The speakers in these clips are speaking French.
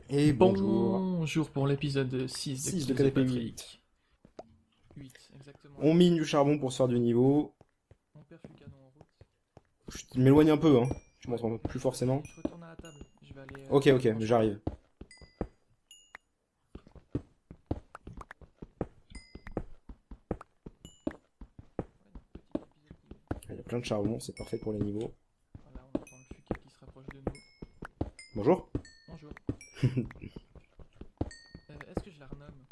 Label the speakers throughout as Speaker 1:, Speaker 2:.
Speaker 1: Et bonjour.
Speaker 2: Bonjour pour l'épisode 6 de
Speaker 1: 6 de
Speaker 2: Kill the
Speaker 1: KDP
Speaker 2: Patrick. 8, exactement.
Speaker 1: On mine du charbon pour se faire du niveau.
Speaker 2: Mon père fut canon en route.
Speaker 1: Je m'éloigne un peu, hein. Tu
Speaker 2: Ouais.
Speaker 1: m'entends plus forcément.
Speaker 2: Je retourne à la table. Je vais aller.
Speaker 1: Ok, ok, mais j'arrive. Il y a plein de charbon, c'est parfait pour les niveaux.
Speaker 2: Voilà, on entend le fuquet qui se rapproche de nous.
Speaker 1: Bonjour.
Speaker 2: Bonjour. Est-ce que je la renomme?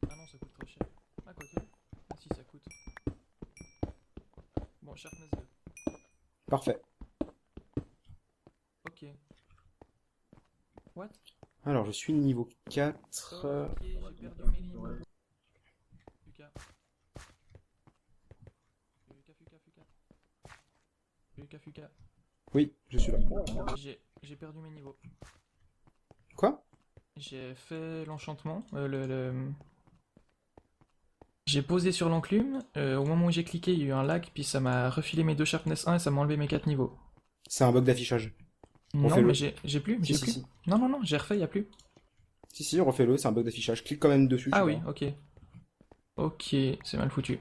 Speaker 2: Ah non, ça coûte trop cher. Ah, quoique. Ah si, ça coûte. Bon, Sharpness 2.
Speaker 1: Parfait.
Speaker 2: Ok. What?
Speaker 1: Alors, je suis niveau 4.
Speaker 2: Ok, j'ai perdu mes lignes. Fuka. Fuka.
Speaker 1: Oui, je suis là.
Speaker 2: J'ai perdu mes niveaux.
Speaker 1: Quoi?
Speaker 2: J'ai fait l'enchantement. J'ai posé sur l'enclume. Au moment où j'ai cliqué, il y a eu un lag, puis ça m'a refilé mes 2 sharpness 1 et ça m'a enlevé mes 4 niveaux.
Speaker 1: C'est un bug d'affichage.
Speaker 2: Non,
Speaker 1: Refais-le.
Speaker 2: mais j'ai plus,
Speaker 1: Si,
Speaker 2: j'ai
Speaker 1: si,
Speaker 2: plus.
Speaker 1: si.
Speaker 2: Non, j'ai refait, y a plus.
Speaker 1: Si, refais-le, c'est un bug d'affichage. Clique quand même dessus.
Speaker 2: Ah
Speaker 1: tu
Speaker 2: oui,
Speaker 1: verras.
Speaker 2: ok. Ok, c'est mal foutu.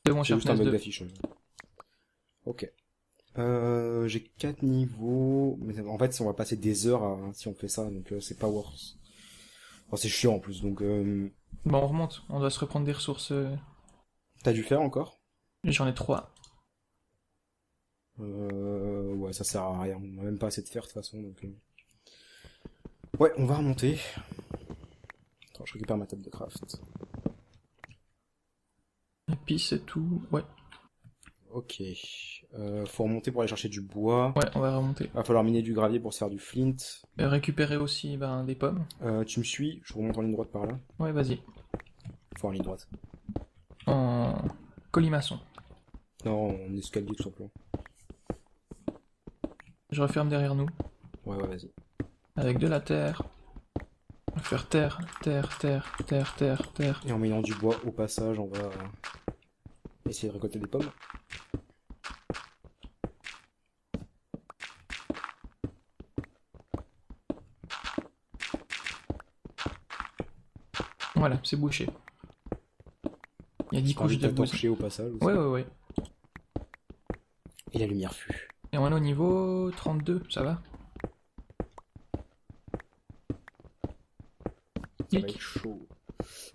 Speaker 2: C'est mon
Speaker 1: C'est juste un
Speaker 2: sharpness
Speaker 1: bug
Speaker 2: 2.
Speaker 1: d'affichage. Ok. J'ai 4 niveaux. Mais en fait, on va passer des heures si on fait ça, donc c'est pas worth. Enfin, c'est chiant en plus, donc
Speaker 2: Bon, on remonte, on doit se reprendre des ressources.
Speaker 1: t'as dû faire encore?
Speaker 2: J'en ai 3.
Speaker 1: Ouais, ça sert à rien. On a même pas assez de fer de toute façon, donc. Ouais, on va remonter. Attends, je récupère ma table de craft.
Speaker 2: Et puis c'est tout. Ouais,
Speaker 1: Ok. Faut remonter pour aller chercher du bois.
Speaker 2: ouais, on va remonter.
Speaker 1: Va falloir miner du gravier pour se faire du flint.
Speaker 2: Récupérer aussi des pommes.
Speaker 1: Tu me suis? Je remonte en ligne droite par là.
Speaker 2: Ouais, vas-y.
Speaker 1: Enfin, en ligne droite.
Speaker 2: En colimaçon.
Speaker 1: Non, en escalier tout simplement.
Speaker 2: Je referme derrière nous.
Speaker 1: Ouais, vas-y.
Speaker 2: Avec de la terre. On va faire terre.
Speaker 1: Et en minant du bois au passage, on va essayer de récolter des pommes.
Speaker 2: Voilà, c'est bouché. Il y a 10 couches de bouse.
Speaker 1: Torcher au passage aussi.
Speaker 2: Ouais.
Speaker 1: Et la lumière fut.
Speaker 2: Et on est au niveau 32, ça va?
Speaker 1: Ça va être chaud.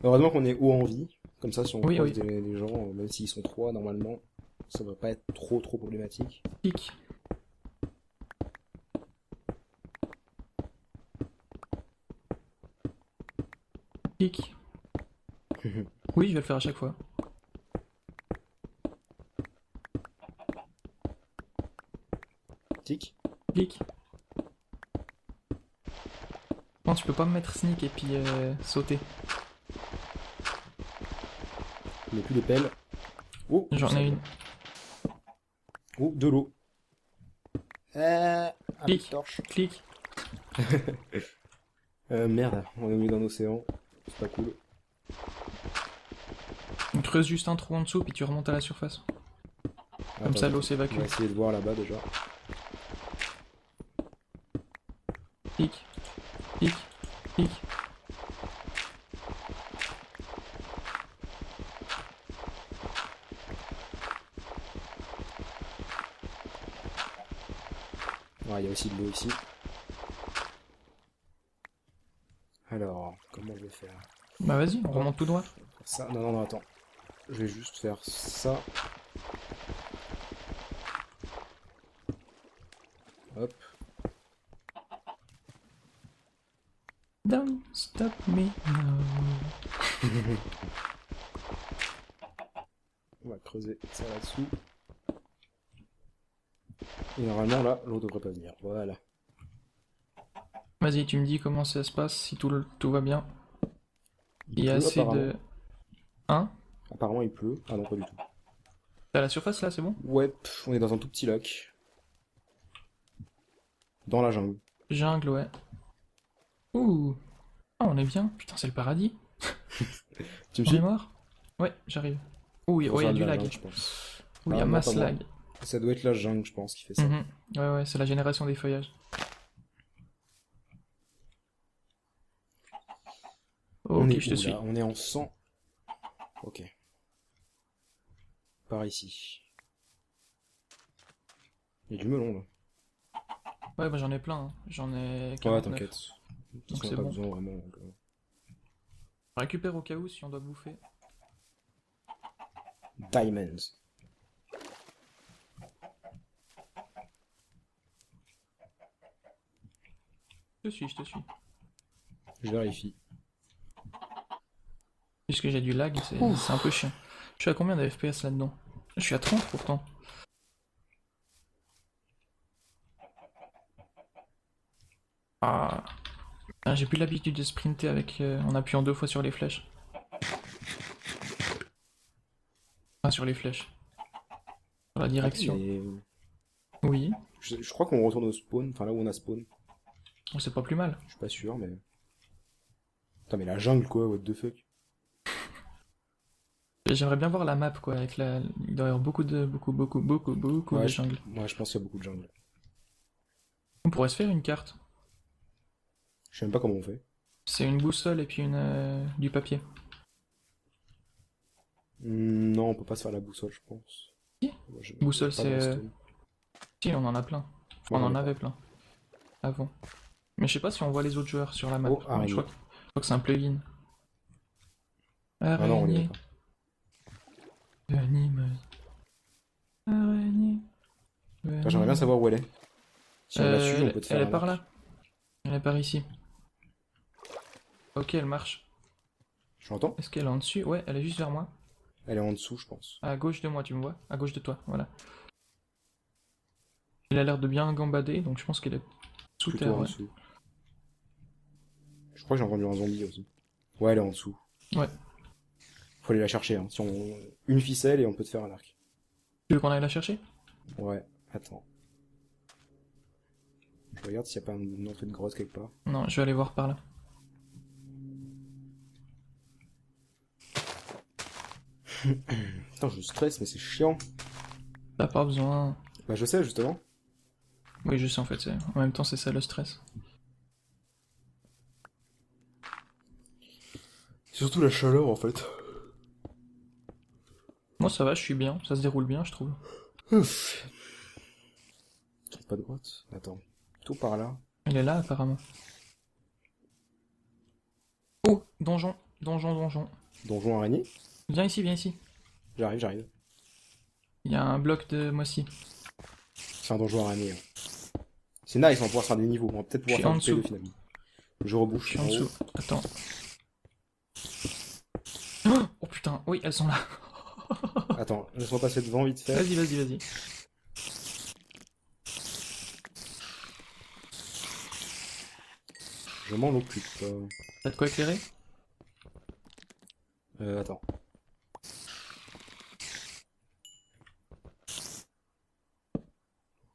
Speaker 1: Heureusement qu'on est haut en vie. Comme ça, si on croise des gens, même s'ils sont 3 normalement, ça va pas être trop problématique.
Speaker 2: Clic. Clic. Oui, je vais le faire à chaque fois.
Speaker 1: Tic.
Speaker 2: Clic. Non, tu peux pas me mettre sneak et puis sauter.
Speaker 1: Il n'y a plus de pelle. Oh,
Speaker 2: J'en ai une.
Speaker 1: Oh, de l'eau.
Speaker 2: Clic.
Speaker 1: Torche.
Speaker 2: Clic.
Speaker 1: Merde, on est au milieu d'un océan. C'est pas cool.
Speaker 2: On creuse juste un trou en dessous puis tu remontes à la surface. Comme ça l'eau s'évacue.
Speaker 1: On va essayer de voir là-bas déjà.
Speaker 2: Clic. Clic. Clic.
Speaker 1: Ouais, il y a aussi de l'eau ici. Alors, comment je vais faire?
Speaker 2: Bah vas-y, on remonte tout droit.
Speaker 1: Ça, non, attends. Je vais juste faire ça. Hop.
Speaker 2: Don't stop me now.
Speaker 1: On va creuser ça là-dessous. Et normalement, là, l'eau devrait pas venir. Voilà.
Speaker 2: Vas-y, tu me dis comment ça se passe si tout va bien. Il y a
Speaker 1: pleut,
Speaker 2: assez de... Hein?
Speaker 1: Apparemment, il pleut. Ah non, pas du tout.
Speaker 2: T'es à la surface là, c'est bon?
Speaker 1: Ouais, on est dans un tout petit lac. Dans la jungle.
Speaker 2: Jungle, ouais. Ouh. Ah, on est bien. Putain, c'est le paradis.
Speaker 1: Tu me
Speaker 2: On est
Speaker 1: suis?
Speaker 2: mort? Ouais, j'arrive. Ouh, il y a du lag.
Speaker 1: Je pense.
Speaker 2: Ouh, il y a
Speaker 1: non,
Speaker 2: masse
Speaker 1: pas moi.
Speaker 2: lag.
Speaker 1: Ça doit être la jungle, je pense, qui fait ça.
Speaker 2: Ouais, c'est la génération des feuillages.
Speaker 1: On
Speaker 2: Ok,
Speaker 1: est
Speaker 2: je te
Speaker 1: où
Speaker 2: suis.
Speaker 1: là? On est en 100. Ok. Par ici. Il y a du melon là.
Speaker 2: Ouais, bah j'en ai plein, hein. J'en ai
Speaker 1: Ouais,
Speaker 2: 49.
Speaker 1: t'inquiète. De toute
Speaker 2: Donc
Speaker 1: façon, on
Speaker 2: c'est
Speaker 1: n'a pas
Speaker 2: bon.
Speaker 1: besoin vraiment. Donc,
Speaker 2: Récupère au cas où si on doit bouffer.
Speaker 1: Diamonds.
Speaker 2: Je te suis.
Speaker 1: Je vérifie.
Speaker 2: Puisque j'ai du lag, c'est un peu chiant. Je suis à combien de FPS là-dedans? Je suis à 30 pourtant. Ah, ah, j'ai plus l'habitude de sprinter avec en appuyant 2 fois sur les flèches. Enfin, sur les flèches. Sur la
Speaker 1: Attends,
Speaker 2: direction.
Speaker 1: mais.
Speaker 2: Oui,
Speaker 1: Je crois qu'on retourne au spawn. Enfin, là où on a spawn.
Speaker 2: bon, c'est pas plus mal.
Speaker 1: Je suis pas sûr, mais. Putain, mais la jungle quoi, what the fuck.
Speaker 2: J'aimerais bien voir la map quoi, avec la. Il doit y avoir beaucoup
Speaker 1: Ouais,
Speaker 2: de jungle.
Speaker 1: je pense qu'il y a beaucoup de jungle.
Speaker 2: On pourrait se faire une carte.
Speaker 1: Je sais même pas comment on fait.
Speaker 2: C'est une boussole et puis du papier.
Speaker 1: Non, on peut pas se faire la boussole, je pense.
Speaker 2: Si.
Speaker 1: Moi, j'ai
Speaker 2: Boussole,
Speaker 1: pas
Speaker 2: c'est.
Speaker 1: de redstone.
Speaker 2: Si, on en a plein.
Speaker 1: Moi,
Speaker 2: On
Speaker 1: j'en
Speaker 2: en
Speaker 1: ai pas.
Speaker 2: avait plein. Avant. Mais je sais pas si on voit les autres joueurs sur la map.
Speaker 1: Oh,
Speaker 2: Mais
Speaker 1: araignée.
Speaker 2: je crois que c'est un plugin.
Speaker 1: Ah non, on les voit
Speaker 2: Araignée.
Speaker 1: pas.
Speaker 2: Venimeuse. Araignée.
Speaker 1: Enfin, j'aimerais bien savoir où elle est. Si on la suit, on peut te faire
Speaker 2: Elle est
Speaker 1: un
Speaker 2: par
Speaker 1: arc.
Speaker 2: là. Elle est par ici. Ok, elle marche.
Speaker 1: Je l'entends?
Speaker 2: Est-ce qu'elle est en dessus? Ouais, elle est juste vers moi.
Speaker 1: Elle est en dessous, je pense.
Speaker 2: À gauche de moi, tu me vois? À gauche de toi, voilà. Elle a l'air de bien gambader, donc je pense qu'elle est sous
Speaker 1: Plutôt
Speaker 2: terre,
Speaker 1: en
Speaker 2: ouais.
Speaker 1: dessous. Je crois que j'ai entendu un zombie aussi. Ouais, elle est en dessous.
Speaker 2: Ouais.
Speaker 1: Faut aller la chercher, hein. Si on... Une ficelle et on peut te faire un arc.
Speaker 2: Tu veux qu'on aille la chercher?
Speaker 1: Ouais, attends. Je regarde s'il n'y a pas une entrée de grotte quelque part.
Speaker 2: Non, je vais aller voir par là.
Speaker 1: Putain, je stresse, mais c'est chiant.
Speaker 2: T'as pas besoin.
Speaker 1: Bah, je sais, justement.
Speaker 2: Oui, je sais en fait, en même temps c'est ça le stress.
Speaker 1: Surtout la chaleur, en fait.
Speaker 2: Moi ça va, je suis bien, ça se déroule bien, je trouve.
Speaker 1: Ouf. Pas de grotte. Attends. Tout par là.
Speaker 2: Elle est là apparemment. Oh, donjon, donjon.
Speaker 1: Donjon araignée.
Speaker 2: Viens ici, viens ici.
Speaker 1: J'arrive.
Speaker 2: Il y a un bloc de moissi.
Speaker 1: C'est un donjon araignée. Hein. C'est nice, on va pouvoir faire des niveaux. On va peut-être
Speaker 2: Je
Speaker 1: pouvoir
Speaker 2: suis
Speaker 1: faire
Speaker 2: en
Speaker 1: du P2
Speaker 2: dessous.
Speaker 1: finalement. Je rebouche.
Speaker 2: Je suis en
Speaker 1: haut.
Speaker 2: dessous. Attends. Oh putain, oui, elles sont là.
Speaker 1: Attends, laisse-moi passer devant vite fait.
Speaker 2: Vas-y.
Speaker 1: Je m'en occupe.
Speaker 2: T'as de quoi éclairer?
Speaker 1: Attends.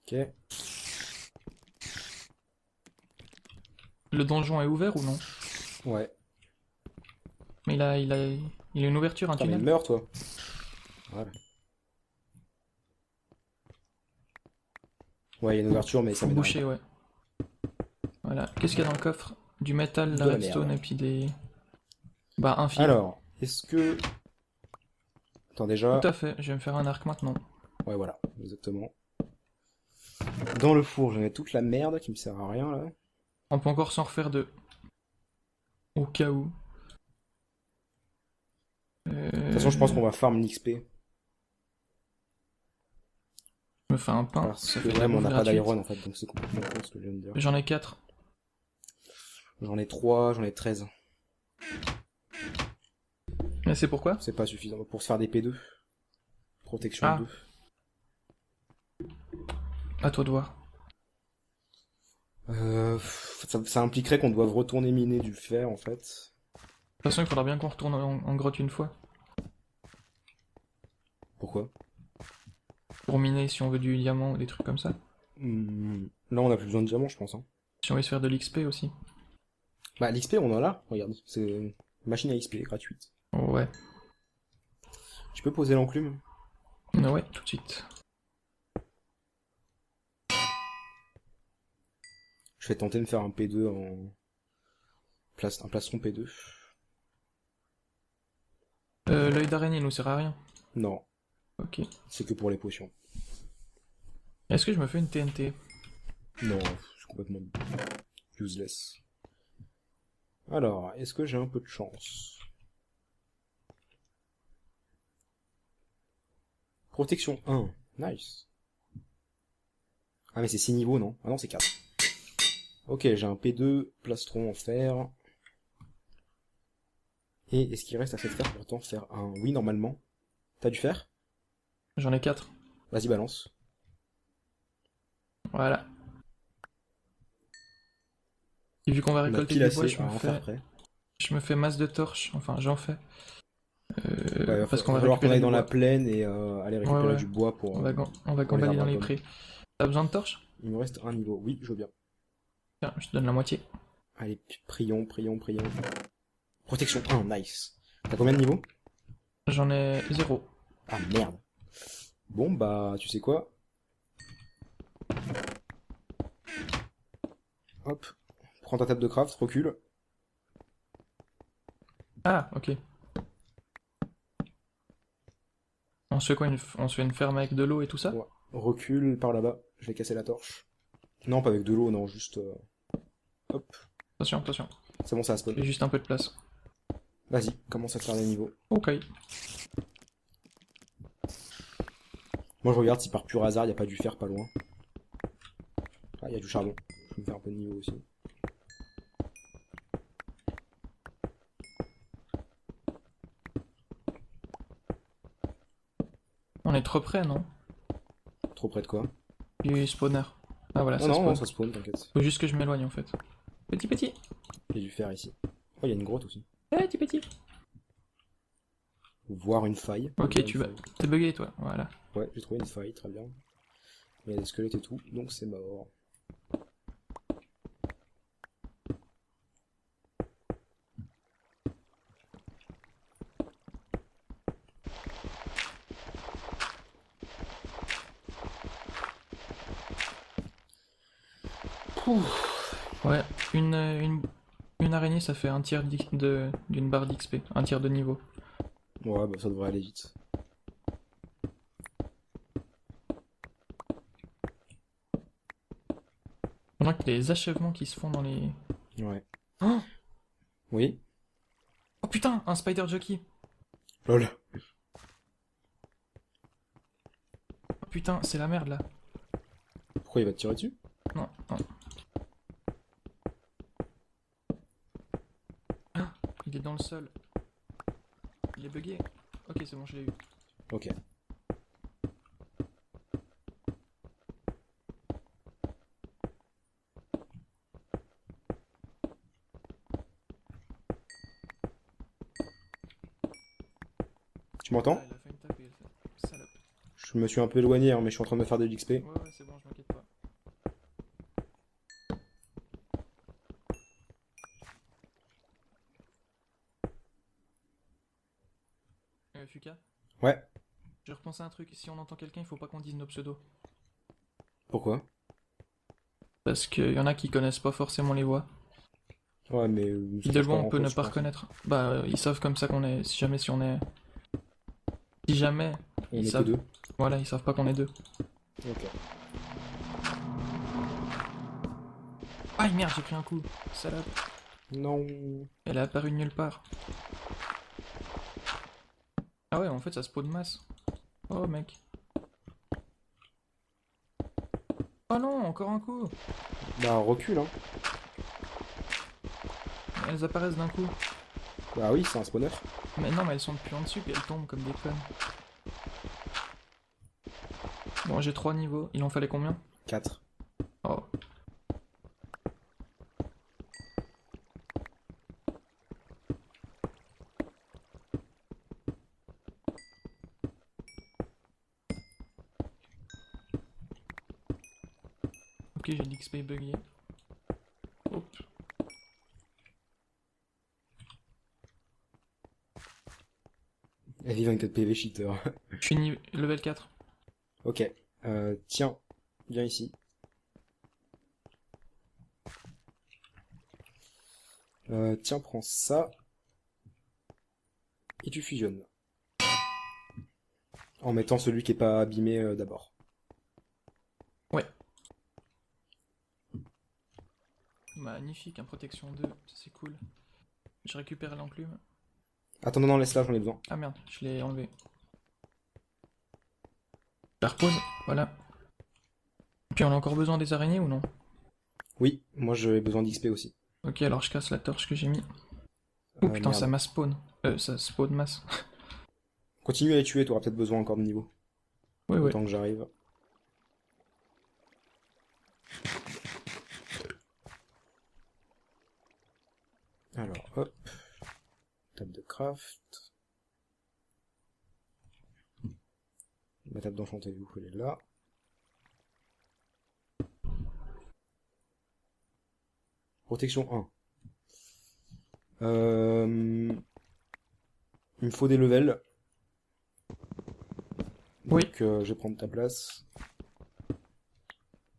Speaker 1: Ok.
Speaker 2: Le donjon est ouvert ou non?
Speaker 1: Ouais.
Speaker 2: Mais il a une ouverture, un
Speaker 1: Putain, mais
Speaker 2: tunnel.
Speaker 1: meurs toi. Voilà. Ouais, il y a une ouverture, mais ça
Speaker 2: Faut
Speaker 1: m'énerve.
Speaker 2: boucher, ouais. Voilà. Qu'est-ce qu'il y a dans le coffre? Du métal,
Speaker 1: De
Speaker 2: la
Speaker 1: la
Speaker 2: redstone
Speaker 1: merde.
Speaker 2: et puis des. Bah, un fil.
Speaker 1: Alors, est-ce que... Attends, déjà...
Speaker 2: Tout à fait, je vais me faire un arc maintenant.
Speaker 1: Ouais, voilà, exactement. Dans le four, je mets toute la merde qui me sert à rien, là.
Speaker 2: On peut encore s'en refaire deux. Au cas où.
Speaker 1: De toute façon, je pense qu'on va farm l'XP.
Speaker 2: Je me fais un pain,
Speaker 1: Parce
Speaker 2: ça
Speaker 1: que
Speaker 2: fait de la
Speaker 1: ouais, mais on
Speaker 2: bouffe
Speaker 1: n'a pas
Speaker 2: gratuite.
Speaker 1: d'iron, en fait, donc c'est complètement con ce que je viens de dire.
Speaker 2: J'en ai 4.
Speaker 1: J'en ai 3, j'en ai 13.
Speaker 2: Mais c'est pourquoi?
Speaker 1: C'est pas suffisant pour se faire des P2. Protection
Speaker 2: Ah.
Speaker 1: 2.
Speaker 2: À toi de voir.
Speaker 1: Ça impliquerait qu'on doive retourner miner du fer, en fait.
Speaker 2: De toute façon, il faudra bien qu'on retourne en grotte une fois.
Speaker 1: Pourquoi?
Speaker 2: Pour miner si on veut du diamant ou des trucs comme ça.
Speaker 1: Là, on a plus besoin de diamants, je pense. Hein.
Speaker 2: Si on veut se faire de l'XP aussi.
Speaker 1: Bah, l'XP, on en a. Regarde, c'est une machine à XP gratuite.
Speaker 2: Ouais.
Speaker 1: Tu peux poser l'enclume?
Speaker 2: Ouais, tout de suite.
Speaker 1: Je vais tenter de me faire un P2 un plastron P2.
Speaker 2: L'œil d'araignée nous sert à rien.
Speaker 1: Non,
Speaker 2: Ok.
Speaker 1: c'est que pour les potions.
Speaker 2: Est-ce que je me fais une TNT?
Speaker 1: Non, c'est complètement useless. Alors, est-ce que j'ai un peu de chance? Protection 1. Nice. Ah mais c'est 6 niveaux, non? Ah non, c'est 4. Ok, j'ai un P2, plastron en fer. Et est-ce qu'il reste assez de fer pour autant faire un... Oui, normalement. T'as du fer?
Speaker 2: J'en ai 4.
Speaker 1: Vas-y, balance.
Speaker 2: Voilà. Et vu qu'on va
Speaker 1: On a
Speaker 2: récolter
Speaker 1: pile
Speaker 2: du bois,
Speaker 1: assez à en faire prêt.
Speaker 2: je me fais masse de torches. Enfin, j'en fais.
Speaker 1: Ouais,
Speaker 2: Parce qu'on
Speaker 1: va
Speaker 2: va
Speaker 1: falloir qu'on
Speaker 2: récupérer
Speaker 1: aille
Speaker 2: du
Speaker 1: dans la
Speaker 2: bois.
Speaker 1: plaine et aller
Speaker 2: Ouais,
Speaker 1: récupérer
Speaker 2: ouais.
Speaker 1: du bois pour,
Speaker 2: On va
Speaker 1: pour les
Speaker 2: gambader
Speaker 1: arbres
Speaker 2: dans
Speaker 1: à
Speaker 2: les
Speaker 1: gomme.
Speaker 2: prés. T'as besoin de torches?
Speaker 1: Il me reste un niveau. Oui, je veux bien.
Speaker 2: Tiens, je te donne la moitié.
Speaker 1: Allez, prions, prions, prions. Protection 1, nice. T'as combien de niveaux?
Speaker 2: J'en ai 0.
Speaker 1: Ah merde. Bon bah, tu sais quoi? Hop. Prends ta table de craft, recule.
Speaker 2: Ah, ok. On se fait quoi? On se fait une ferme avec de l'eau et tout ça?
Speaker 1: Ouais. Recule par là-bas. Je vais casser la torche. Non, pas avec de l'eau, non, juste... Hop.
Speaker 2: Attention, attention.
Speaker 1: C'est bon, ça spawn.
Speaker 2: J'ai juste un peu de place.
Speaker 1: Vas-y, commence à te faire des niveaux.
Speaker 2: Ok.
Speaker 1: Moi, je regarde si par pur hasard, il n'y a pas du fer pas loin. Ah, il y a du charbon. Je vais me faire un peu de niveau aussi.
Speaker 2: On est trop près, non?
Speaker 1: Trop près de quoi?
Speaker 2: Du spawner. Ah voilà,
Speaker 1: Non,
Speaker 2: ça
Speaker 1: non,
Speaker 2: spawn.
Speaker 1: non, ça spawn, t'inquiète.
Speaker 2: Faut juste que je m'éloigne en fait. Petit petit.
Speaker 1: Il y a du fer ici. Oh, il y a une grotte aussi.
Speaker 2: Petit petit.
Speaker 1: Voir une faille.
Speaker 2: Ok,
Speaker 1: Voir
Speaker 2: tu
Speaker 1: une
Speaker 2: vas.
Speaker 1: faille.
Speaker 2: T'es bugué toi, voilà.
Speaker 1: Ouais, j'ai trouvé une faille, très bien. Il y a des squelettes et tout, donc c'est mort.
Speaker 2: Ouais, une araignée ça fait un tiers d'une barre d'XP, un tiers de niveau.
Speaker 1: Ouais, bah ça devrait aller vite.
Speaker 2: On a que les achèvements qui se font dans les.
Speaker 1: Ouais.
Speaker 2: Oh,
Speaker 1: Oui?
Speaker 2: oh putain, un spider jockey.
Speaker 1: Lol.
Speaker 2: Oh putain, c'est la merde là.
Speaker 1: Pourquoi il va te tirer dessus?
Speaker 2: Non, non. Ah, il est dans le sol. Il est bugué. Ok, c'est bon, je l'ai eu.
Speaker 1: Ok. Tu m'entends?
Speaker 2: Ah, il a fait une taper, elle. Salope.
Speaker 1: Je me suis un peu éloigné, hein, mais je suis en train de me faire de l'XP.
Speaker 2: Ouais, ouais, c'est bon, je m'inquiète pas. Fuka,
Speaker 1: Ouais.
Speaker 2: j'ai repensé à un truc. Si on entend quelqu'un, il faut pas qu'on dise nos pseudos.
Speaker 1: Pourquoi?
Speaker 2: Parce qu'il y en a qui connaissent pas forcément les voix.
Speaker 1: Ouais, mais... ça
Speaker 2: De
Speaker 1: change
Speaker 2: loin, on
Speaker 1: grand
Speaker 2: peut
Speaker 1: chose,
Speaker 2: ne
Speaker 1: je
Speaker 2: pas
Speaker 1: pense.
Speaker 2: reconnaître. Bah, ils savent comme ça qu'on est. Si on est. Si jamais.
Speaker 1: On
Speaker 2: Ils
Speaker 1: est que
Speaker 2: savent.
Speaker 1: deux.
Speaker 2: Voilà, ils savent pas qu'on est deux.
Speaker 1: Ok.
Speaker 2: Aïe merde, j'ai pris un coup. Salope.
Speaker 1: Non.
Speaker 2: Elle est apparue de nulle part. Ah ouais, en fait, ça spawn masse. Oh mec. Oh non, encore un coup.
Speaker 1: Bah, recule, hein.
Speaker 2: Elles apparaissent d'un coup.
Speaker 1: Bah oui, c'est un spawner.
Speaker 2: Mais non, mais elles sont depuis en dessus, puis elles tombent comme des connes. Bon, j'ai 3 niveaux. Il en fallait combien?
Speaker 1: 4.
Speaker 2: Oh. Ok, j'ai l'XP bugué. Hop.
Speaker 1: Elle vit 24 PV cheater.
Speaker 2: Je suis level 4.
Speaker 1: Ok. Tiens, viens ici. Tiens, prends ça. Et tu fusionnes. en mettant celui qui est pas abîmé d'abord.
Speaker 2: Ouais. Magnifique, protection 2, c'est cool. Je récupère l'enclume.
Speaker 1: Attends, non, laisse là, j'en ai besoin.
Speaker 2: Ah merde, je l'ai enlevé. Je la repose, voilà. Puis on a encore besoin des araignées ou non?
Speaker 1: Oui, moi j'ai besoin d'XP aussi.
Speaker 2: Ok, alors je casse la torche que j'ai mis. Oh putain,
Speaker 1: Merde.
Speaker 2: ça m'a spawn. Ça spawn masse.
Speaker 1: Continue à les tuer, t'auras peut-être besoin encore de niveau.
Speaker 2: Ouais, ouais.
Speaker 1: Autant que j'arrive. Alors, hop. Table de craft. Ma table d'enchanté, vous elle est là. Protection 1. Il me faut des levels.
Speaker 2: Oui.
Speaker 1: Donc je vais prendre ta place.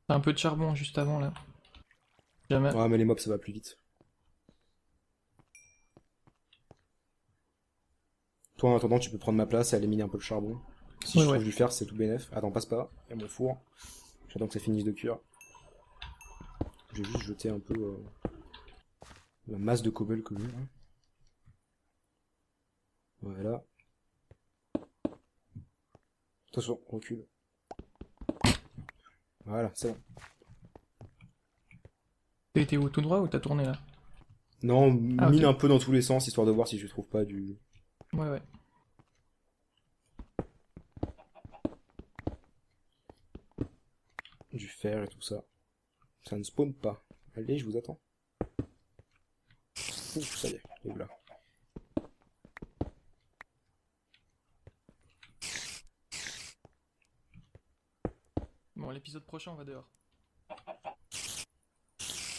Speaker 2: T'as un peu de charbon juste avant là. Jamais.
Speaker 1: Ouais, mais les mobs ça va plus vite. Toi en attendant tu peux prendre ma place et aller miner un peu le charbon. Si
Speaker 2: Ouais,
Speaker 1: je
Speaker 2: ouais.
Speaker 1: trouve du fer c'est tout bénef. Attends, passe pas, il y a mon four. J'attends que ça finisse de cuire. Je vais juste jeter un peu la masse de cobble que j'ai. Voilà. Attention, recule. Voilà, c'est bon.
Speaker 2: T'as été où, tout droit ou t'as tourné là?
Speaker 1: Non,
Speaker 2: Ah,
Speaker 1: mine
Speaker 2: ok.
Speaker 1: un peu dans tous les sens histoire de voir si je trouve pas du
Speaker 2: Ouais, ouais.
Speaker 1: fer et tout ça. Ça ne spawn pas. Allez, je vous attends. Ouf, ça y est, les voilà.
Speaker 2: Bon, l'épisode prochain, on va dehors.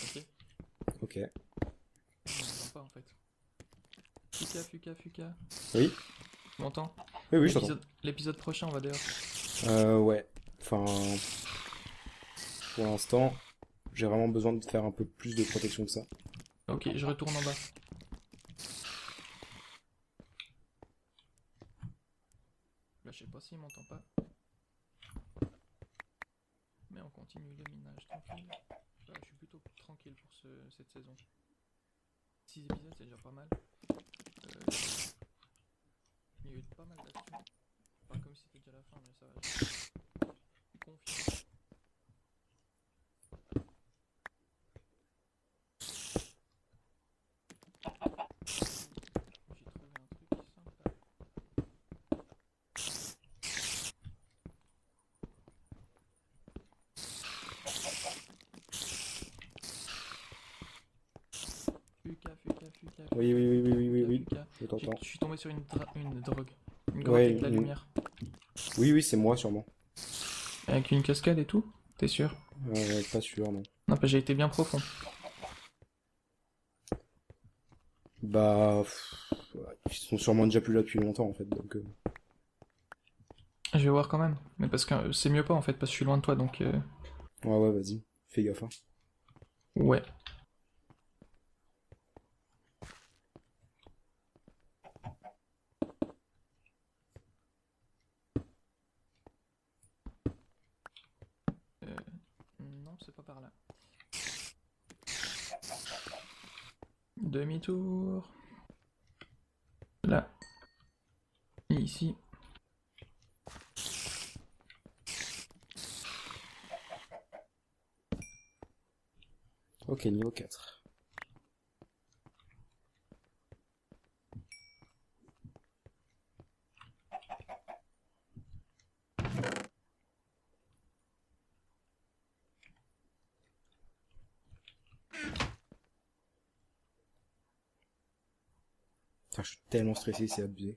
Speaker 2: Ok.
Speaker 1: Ok.
Speaker 2: On m'entend pas en fait. Fuka.
Speaker 1: Oui.
Speaker 2: Tu m'entends?
Speaker 1: Oui, oui, je t'entends.
Speaker 2: L'épisode prochain, on va dehors.
Speaker 1: Ouais. Enfin... Pour l'instant, j'ai vraiment besoin de faire un peu plus de protection que ça.
Speaker 2: Ok, je retourne en bas. Là, je sais pas s'il m'entend pas. Mais on continue le minage tranquille. Je suis plutôt tranquille pour cette saison. 6 épisodes, c'est déjà pas mal. Il y a eu pas mal d'actions. Pas comme si c'était déjà la fin, mais ça va. Je suis confiant. J'ai trouvé un truc sympa. Fuka.
Speaker 1: Oui.
Speaker 2: Fuka.
Speaker 1: Je t'entends.
Speaker 2: Je suis tombé sur une drogue. Une grotte
Speaker 1: Ouais,
Speaker 2: avec de la lumière.
Speaker 1: Oui, c'est moi sûrement.
Speaker 2: Avec une cascade et tout? T'es sûr?
Speaker 1: Pas sûr, non.
Speaker 2: Non, bah, j'ai été bien profond.
Speaker 1: Bah... Ils sont sûrement déjà plus là depuis longtemps en fait, donc...
Speaker 2: Je vais voir quand même. Mais parce que c'est mieux pas en fait, parce que je suis loin de toi donc.
Speaker 1: Ouais, vas-y. Fais gaffe, hein.
Speaker 2: Ouais. Non, c'est pas par là. Demi-tour. Là. Et ici.
Speaker 1: Ok, niveau 4. Putain, je suis tellement stressé, c'est abusé.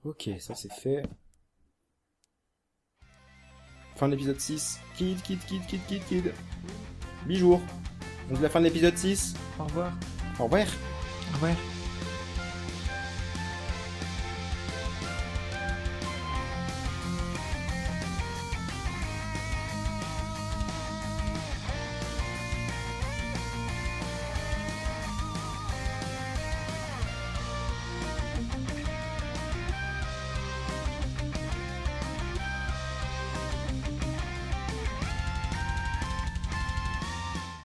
Speaker 1: Ok, ça c'est fait. Fin de l'épisode 6. Kid. Bijour. Donc la fin de l'épisode 6.
Speaker 2: Au revoir.
Speaker 1: Au revoir.
Speaker 2: Au revoir.